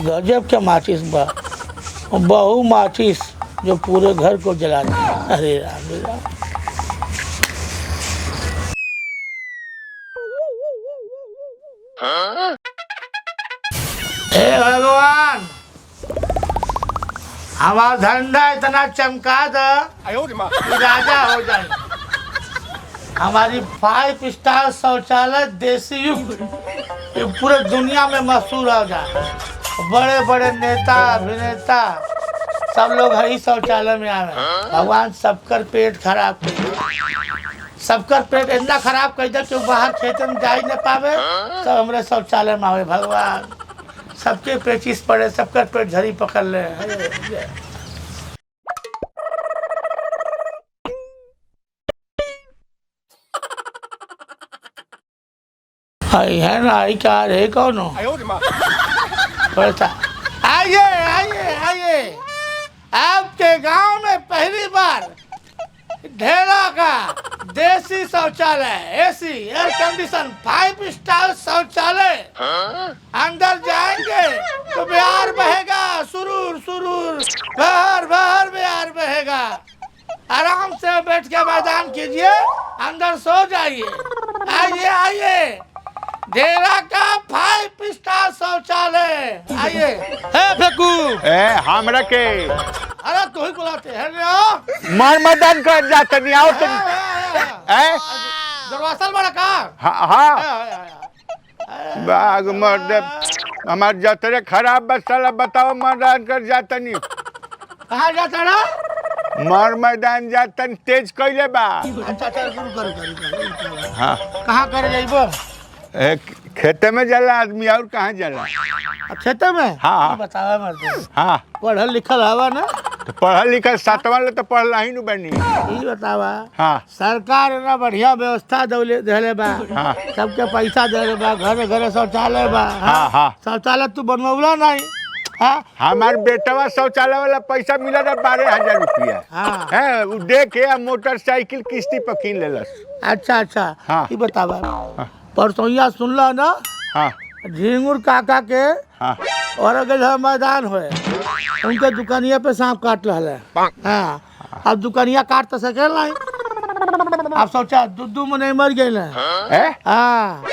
गजब क्या माचिस बा, बहु माचिस जो पूरे घर को जला दे। अरे राम रे राम। हे भगवान, हमारा धंधा इतना चमका दो कि राजा हो जाए। हमारी 5 स्टार शौचालय देसी युक्त ये पूरे दुनिया में मशहूर हो जाए। बड़े बड़े नेता अभिनेता सब लोग यही शौचालय में आवे। भगवान सबकर पेट खराब कर दे, सबकर पेट इतना खराब कर दे कि बाहर खेत में जा ही नहीं पावे, सब हमारे शौचालय में आवे। भगवान सबके पेचिस पड़े, सबकर पेट झड़ी पकड़ ले। आई है ना, आई क्या रे, कौन हो? आइए आइए आइए, आपके गांव में पहली बार ढेला का देसी शौचालय, एसी, एयर कंडीशन, 5 स्टार शौचालय। अंदर जाएंगे तो बिहार बहेगा, सुरूर सुरूर, बहर बहर बिहार बहेगा। आराम से बैठ के मैदान कीजिए, अंदर सो जाइए। आइए आइए, ढेला का 5 स्टार शौचालय, आइए। है फेकू हमरा के अरे तू ही बुलाते हैं मार मैदान कर जाते नहीं आओ तुम दरवाजा बड़ा का। हाँ हाँ बाग मर्द हमार जतरे खराब बसाला बताओ मैदान कर जाता नहीं। कहाँ जाता ना? मार मैदान जाता तेज कैले बा। अच्छा अच्छा शुरू करो। हाँ कहाँ करे जाइबो? खेते में जाला आदमी और कहाँ जाला? खेते में? हाँ बतावा मर्द। हाँ पढ़ल लिखल हवा ना? तो पढ़ल लिखल 7वां ले तो पढ़ला ही न बनी। ये बतावा। हाँ सरकार ना बढ़िया व्यवस्था देले बा। हाँ सबके पैसा देले बा, घर घर शौचालय बा। हाँ हाँ शौचालय तू बनवला नहीं? हाँ हमार बेटवा शौचालय वाला पैसा मिला था 12,000 रुपया। हाँ है वो दे के मोटरसाइकिल किस्ती पर कीन लेलस। अच्छा अच्छा। हाँ ये बतावा परसोइया सुनला ना? हाँ झिंगुर काका के हाँ और अगर मैदान हो उनके दुकानिया पे सांप काट रहा है। हाँ अब दुकानिया काट तो सके नहीं। आप सोचा दूध में नहीं मर गए। हाँ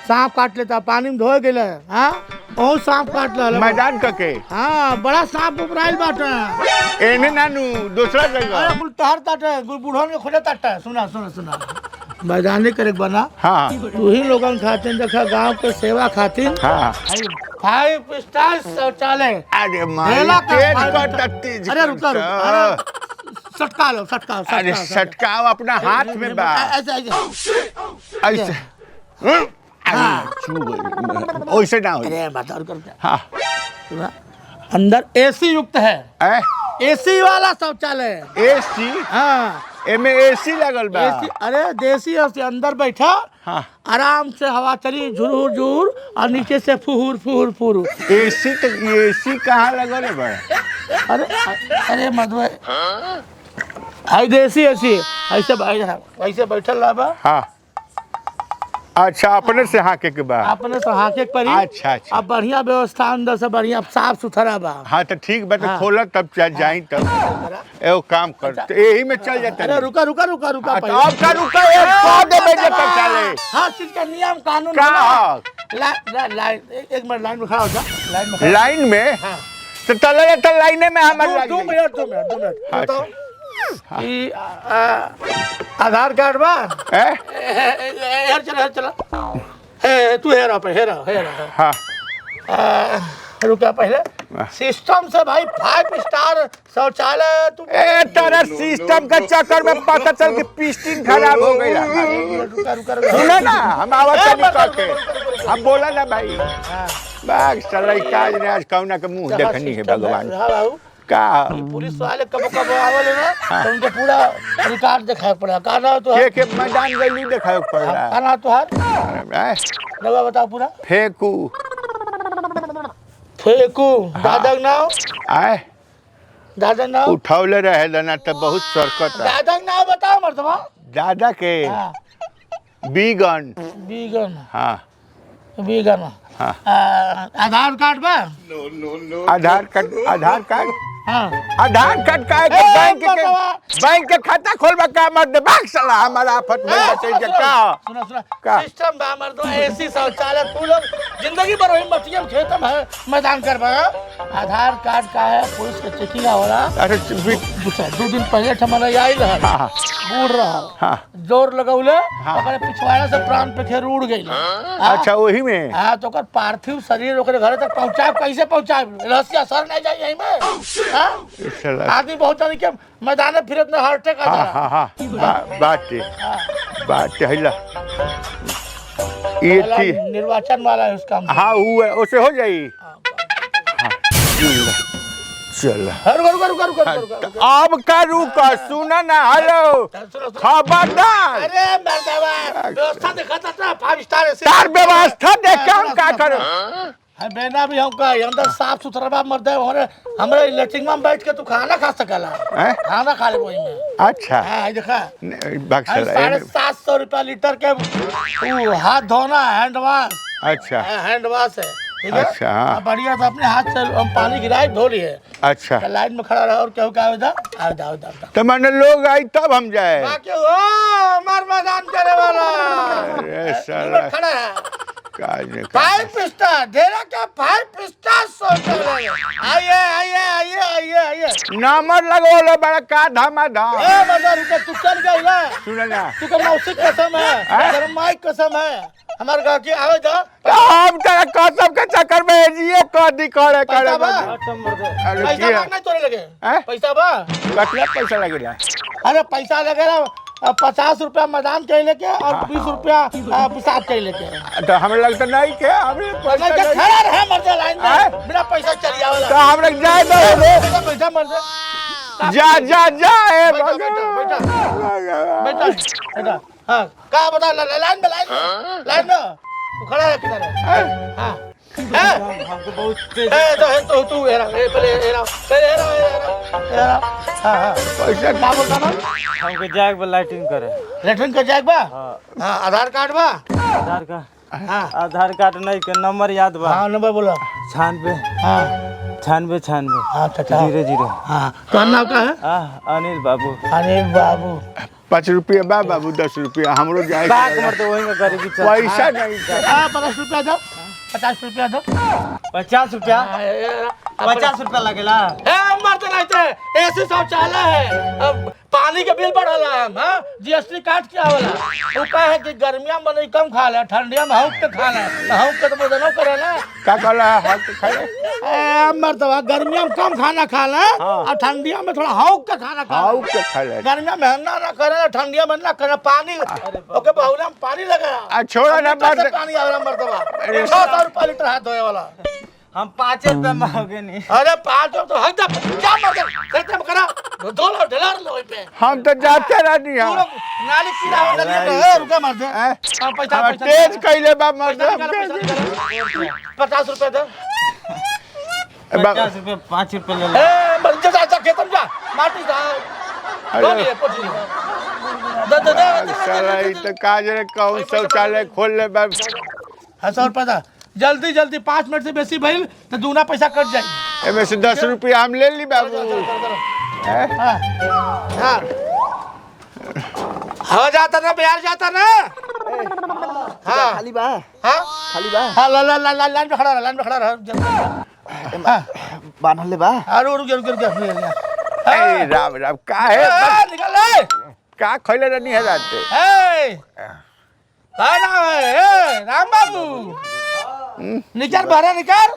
सांप काट लेता, पानी में धो गए। हाँ बहुत सांप काट रहा मैदान के। हाँ बड़ा सांप उपराइल बाटे। एने नानू दूसरा जगह। अरे कुल तहर ताटे, कुल बूढ़ों में खुले ताटे। सुना सुना सुना मैदाने करे बना। हाँ तू ही लोगन खातिर देखा गांव के सेवा खातिर। हाँ 5 स्टार शौचालय। अरे माँ तेज कर तेज। अरे रुका रुका, सटका लो सटका। अरे सटकाओ अपना हाथ में बा। ऐसे ऐसे ना हो। अरे बता करके। हाँ अंदर एसी युक्त है, एसी वाला शौचालय। एसी? हाँ एमे एसी लगल बा। एसी, अरे देसी एसी। अंदर बैठा हाँ आराम से हवा चली झुर झुर और नीचे से फुहुर फुहुर फुहुर। एसी तो एसी कहाँ लगल है बा? अरे अरे मधुआ आई देसी एसी ऐसे बैठल रहा बा। हाँ अच्छा अपने से हाँके के बा? अपने से हाँके पड़ी। अच्छा अच्छा। अब बढ़िया व्यवस्था अंदर से बढ़िया साफ सुथरा बा। हाँ तो ठीक बा, तो खोला तब चल जाई तब एगो काम कर तो यही में चल जाता। अरे रुका रुका रुका रुका अब का रुका एक पौधे में जब तक चले। हर चीज का नियम कानून का लाइन एक मिनट लाइन में खड़ा हो जा। लाइन में हाँ तो चले तो लाइन में हमारे 2 मिनट बताओ। आधार कार्ड बा? हेर चला तू हेरा पे हेरा। हाँ रुका पहले सिस्टम से भाई 5 स्टार शौचालय। तुम तेरा सिस्टम का चक्कर में पता चल के पिस्टिन खराब हो गई। रुका सुना ना हम आवाज के हम बोला ना भाई बाग चल काज ने आज कौना के मुंह देखनी है भगवान का। पुलिस वाले कब आवल ना तो उनके पूरा रिकॉर्ड दिखाए पड़ा। का ना तो एक मैदान गली दिखाए पड़ा। का ना तो लगा बताओ पूरा। फेंकू दादा नाव आए दादा नाव उठौले रहे ना तो बहुत सरकत। दादा नाव बताओ मर्दवा। दादा के बीगन। बीगन हाँ बीगन हाँ। आधार कार्ड बा आधार कार्ड हाँ आधार कार्ड का है कि बैंक के खाता खोलबा का मत दे बाग साला हमारा आफत में बचे के का सुना का? सिस्टम बा हमर तो एसी शौचालय तू लोग जिंदगी भर वही मटिया में खेतम है मैदान कर बा आधार कार्ड का है पुलिस के चेकिंग होला अरे 2 दिन पहले हमारा आई रहा हाँ बूढ़ रहा हाँ जोर लगौले हाँ। ओकरे पिछवाड़ा से प्राण पे खेर उड़ गई अच्छा वही में हाँ तो ओकर पार्थिव शरीर ओकरे घर तक पहुंचाए कैसे पहुंचाए रसिया सर नहीं जाए यहीं में हाँ? साला आदमी बहुत जानी के मैदान में फिरत में हार्ट अटैक आ हाँ जा हाँ हाँ बात हैला ये थी निर्वाचन वाला है उसका हाँ वो है उसे हो जाई हाँ चल अब का रुका सुना ना हेलो खबरदार अरे मर्दवा व्यवस्था देखा था 5 स्टार ऐसे तार व्यवस्था देख के हम का करो बेना भी हमका अंदर साफ सुथरा बा मर्द हमारे लेटरिन में बैठ के तू खाना खा सकला खाना खा ले वही में अच्छा हाँ देखा बक्सर 750 रुपया लीटर के वो हाथ धोना हैंड वॉश अच्छा हैंड वॉश है ठीक है अच्छा हाँ बढ़िया से अपने हाथ से हम पानी गिराए धो लिए अच्छा लाइन में खड़ा रहा और क्या क्या आओ तो मैंने लोग आई तब हम जाए बाकी ओ हमार मैदान करे वाला अरे साला खड़ा है काज ने 5 स्टार ढेरा क्या 5 स्टार शौचालय आइए नंबर लगो लो बड़ा का धमाधम ए मदर रुक तू चल गई ना सुन ना तू का मौसी कसम है तेरा माई कसम है हमार गांव की आवे जा हम तेरा कसम के चक्कर में जिए कदी करे पैसा बा अरे पैसा किया नहीं तोरे लगे हैं? पैसा बा कतला पैसा लग रहा अरे पैसा लगेगा 50 रुपया मैदान के लेके और 20 रुपया पेशाब के लेके तो हमें लगता नहीं के हमें पैसा नहीं नहीं खड़ा रहे मर्द लाइन में बिना पैसा चली आवेला तो हम लोग जाए दो बैठा मर्द जा ए बेटा हाँ का बता लाइन में तू खड़ा है किधर है हाँ हमको बहुत तेज तो तू हेरा हाँ पैसा क्या बोलता ना हमके जाग बा लाइटिंग करे लेटरिन का जाएग बा हाँ आधार कार्ड बा आधार कार्ड हाँ आधार कार्ड नहीं के नंबर याद बा हाँ नंबर बोलो 96 हाँ 96 हाँ चाचा 00 हाँ तो नाम का है अनिल बाबू अनिल बाबू 5 रुपया बा बाबू 10 रुपया हमरो जाए बाग मर तो वही में गरीबी चल पैसा नहीं 50 रुपया दो 50 रुपया दो 50 रुपया 50 रुपया लगेला मरते नहीं थे ऐसे शौचालय है अब पानी के बिल बढ़ला हम हाँ जीएसटी काट क्या होला वो का है कि गर्मिया में नहीं कम खा ले ठंडिया में हौक के खा ले हौक के तो मदनो करे ना का कहला हाथ खाए ए मर्दवा गर्मिया में कम खाना खा ले और ठंडिया में थोड़ा हौक के खाना खा हाउ के खा ले गर्मिया में हन्ना ना करे ठंडिया में ना करे पानी ओके बहुला में पानी लगा छोड़ा ना मर्द पानी आवेला मर्दवा 600 रुपया लीटर हाथ धोए वाला हम 5 रुपया मांगे नहीं अरे 5 तो हक जा क्या मर्द कहते करा दो लो ढलार लो पे हम तो जाते रहनी तू है लोग नाली कीड़ा हो गया रुका मर दे पैसा तेज कैले बा मर 50 रुपए दे 50 रुपया 5 रुपया ले लो ए मर जा जा खेतम जा माटी जा अरे पोछली दे साला ई तो काज रे कौन शौचालय खोल ले बा 100 रुपए दा जल्दी 5 मिनट से बेसी भइल तो दूना पैसा कट जाई एमे से 10 रुपया हम ले ली बाबू हां हां हो जाता ना बिहार जाता ना हां खाली बा हां खाली बा हां लाइन में खड़ा रह बांधल ले बा अरे रुक ए राम राम का है निकल ले का खइले रहनी है रात ए का नाम है राम बाबू निकल बाहर निकल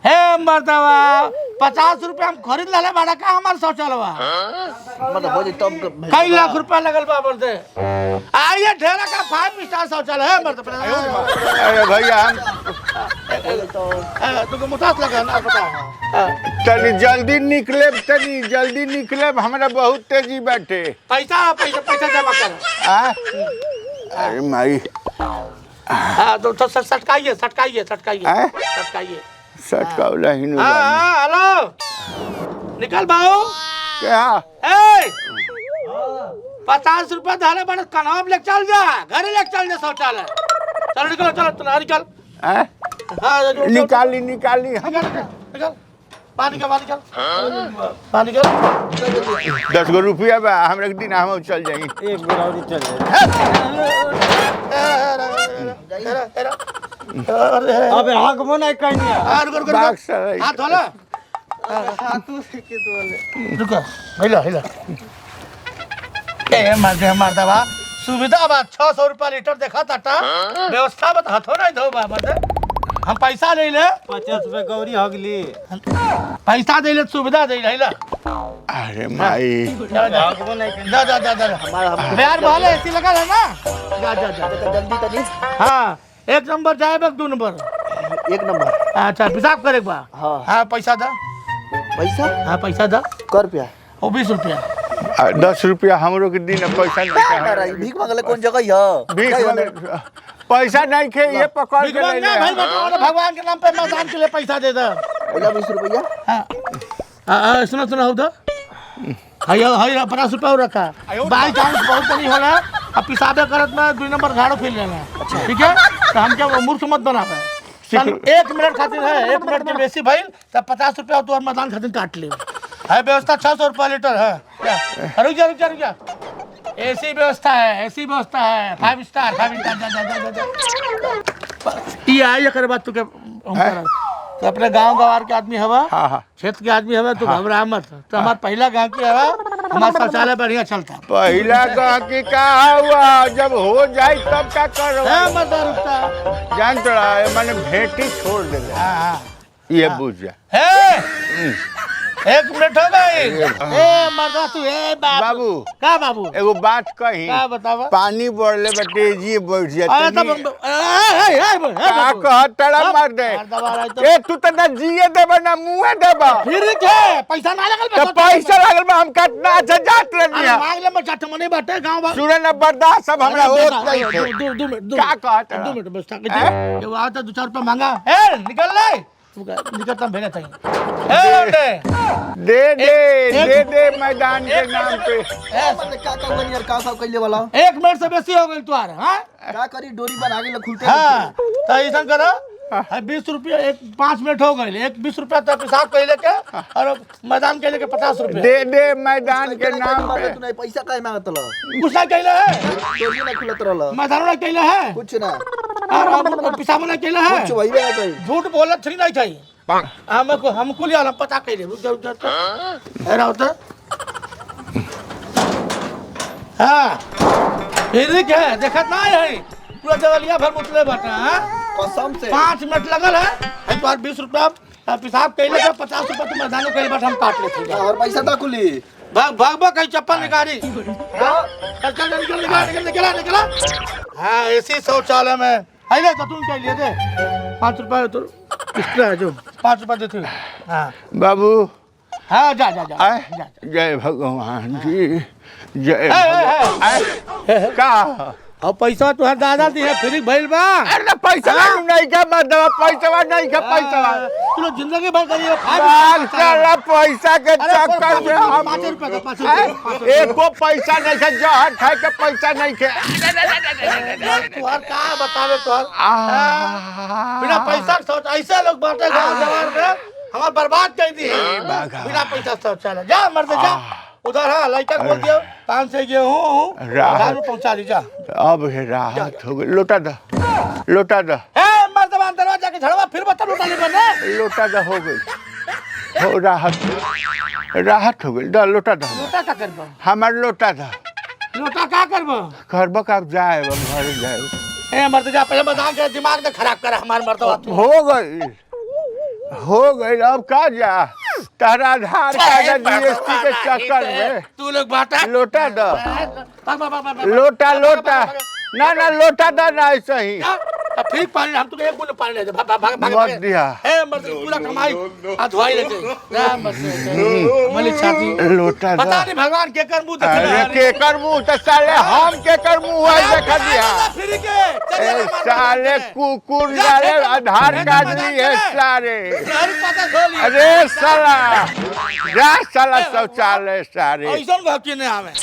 हे मर्दवा 50 रुपया हम खरीद लाले बाड़ा का हमार शौचालयवा मतलब हो जे तब कई लाख रुपया लगल बा बोलते आइए ढेरा का 5 स्टार शौचालय है मर्द अरे भैया हम तुमको मुतास लगा ना पता तनी जल्दी निकले हमरा बहुत तेजी बैठे पैसा जमा कर अरे माई हाँ तो सटकाइए सटकाउला ही नहीं हाँ हेलो निकल बाबू क्या 50 रुपया धारे बड़े कन्हवा ले चल जा घरे ले चल जा शौचालय चलो निकलो चलो चलो निकल हैं? हाँ निकाली निकाली निकल निकल पानी का पानी का 10 गो रुपया बा हमरा के दिन हम चल जाई एक बेर और चल जाए अबे हक मन है कहीं बाग साला हाथ धोला हाथू से के बोले रुको हिला हिला ए मारदा बा सुविधा बा 600 रुपया लीटर देखा टाटा व्यवस्था बता हथो नहीं धो बा मर्द हम पैसा दे ले 50 रुपए गौरी हगली पैसा दे ले सुविधा दे ले हिला अरे माई हक मन है कहीं जा जा जा जा हमारा बिहार वाले एसी लगा है ना जा जा जा जल्दी तनी हाँ 1 नंबर जाए 2 नंबर 1 नंबर अच्छा पेशाब करे बा हाँ। हाँ पैसा दा पैसा हाँ पैसा दा कर रुपया वो 20 रुपया 10 रुपया हमरो के दिन पैसा नहीं भीख मांगले कौन जगह है भीख पैसा नहीं खे ये पकड़ के ले ना भाई भगवान के नाम पे मैदान के लिए पैसा दे दो पहला 20 रुपया हाँ सुनो सुनो हो तो हाय 50 रुपया और रखा बाई चांस बहुत नहीं होला अब पिसाबे करत में 2 नंबर झाड़ू फैल लेना ठीक है तो हम क्या मूर्ख मत बना पाए 1 मिनट खातिर है 1 मिनट के बेसी भाई तब 50 रुपया तो मैदान खातिर काट ले है व्यवस्था 600 रुपया लीटर है रुक जा ऐसी व्यवस्था है 5 स्टार ये आई कर बात तू के तो अपने गांव गवार के आदमी हवा हाँ क्षेत्र के आदमी हवा तो घबरा मत तो हमारा पहला गांव की हवा हमारा शौचालय बढ़िया चलता पहला गांकी का हुआ जब हो जाए तब क्या करो मत रुकता जान तो रहा है मैंने भेंटी छोड़ दे हाँ ये बुझ जा है 1 मिनट हो गई ए मर्दा तू ए बाबू का बाबू एगो बात कही का बतावा पानी बढ़ले बटे जी बढ़ अरे तब का कहतड़ा मार दे ए तू तो ना जिए देबा ना मुंहे देबा फिर के पैसा ना लगल तो पैसा लागल बा हम कितना अच्छा जात रहनिया मांग ले मैं चट मने बाटे गांव बा सुने ना बर्दाश्त सब हमरा होत नहीं थे 2 मिनट का कहत 2 मिनट बस तक ये आओ तो 2-4 रुपया मांगा ए निकल ले निकलता भेजा चाहिए दे मैदान के नाम पे का बनी यार का कइले वाला 1 मिनट से बेसी हो गई तुआर हां का करी डोरी बना के खुलते हां तो ऐसा करो 20 रुपया 5 मिनट हो गए 20 रुपया तो पेशाब कैले के और मैदान कैले के 50 रुपया दे मैदान के नाम पे तू नहीं पैसा काहे मांगत ल कुछ ना कैले है डोरी ना खुलत रहल मैदान ना कैले है कुछ ना और पेशाब ना कैले है कुछ वही ना कही झूठ बोलत थी नहीं चाहिए हमको लिया हम पता कैले अरे होता हाँ फिर क्या है देखत ना है पूरा जवलिया भर मुतले बटा कसम से 5 मिनट लगल है तो 20 रुपया पेशाब कैले के 50 रुपया तुम मैदान कैले बट हम काट लेते और पैसा ता खुली भाग कहीं चप्पल निकाली चल निकला हाँ ऐसी शौचालय में है तो तुम क्या लिए दे 5 रुपया तो एक्स्ट्रा जो 5 रुपया देते हाँ बाबू हाँ जा जय भगवान जी जय भगवान का अब पैसा तो हर दादा दी है फिर भइल बा अरे पैसा नहीं का मतलब पैसा नहीं का पैसा तू लोग जिंदगी भर करिए साला पैसा के चक्कर में हम 5 रुपया का 5 रुपया एको पैसा नहीं है जहर खाए के पैसा नहीं है तू हर का बतावे तो बिना पैसा सोच ऐसे लोग बांटे गांव जवान में हमार बर्बाद कर दी बिना पैसा शौचालय जा मर्द जा उधर हाँ लड़का बोल दियो 5 से गेहूं राहत पहुंचा दी जा अब है राहत हो गई लोटा दा ए मर्दवान दरवाजा के झड़वा फिर बता लोटा ले बने लोटा दा हो गई हो राहत हो गई दा लोटा का करबो हमार लोटा दा लोटा का करबो करबो का जाए घर जाए ए मर्द जा पहले बता के दिमाग ने खराब कर हमार मर्दवा हो गई अब का जा तारा आधार कार्ड जीएसटी के चक्कर में तू लोग बाटा लोटा दा लोटा ना लोटा दा ना ऐसे ही फिर पानी हम तो एक बोले पानी दे भाग मत दिया ए मर्द पूरा कमाई आ धोई लेते ना बस मली छाती लोटा दा पता नहीं भगवान के कर मुंह अरे के कर मुंह तो साले हम के कर मुंह है देखा दिया फिर के साले कुकुर साले आधार कार्ड लिए सारे अरे साला जा साला शौचालय सारे ऐसा भक्ति नहीं हमें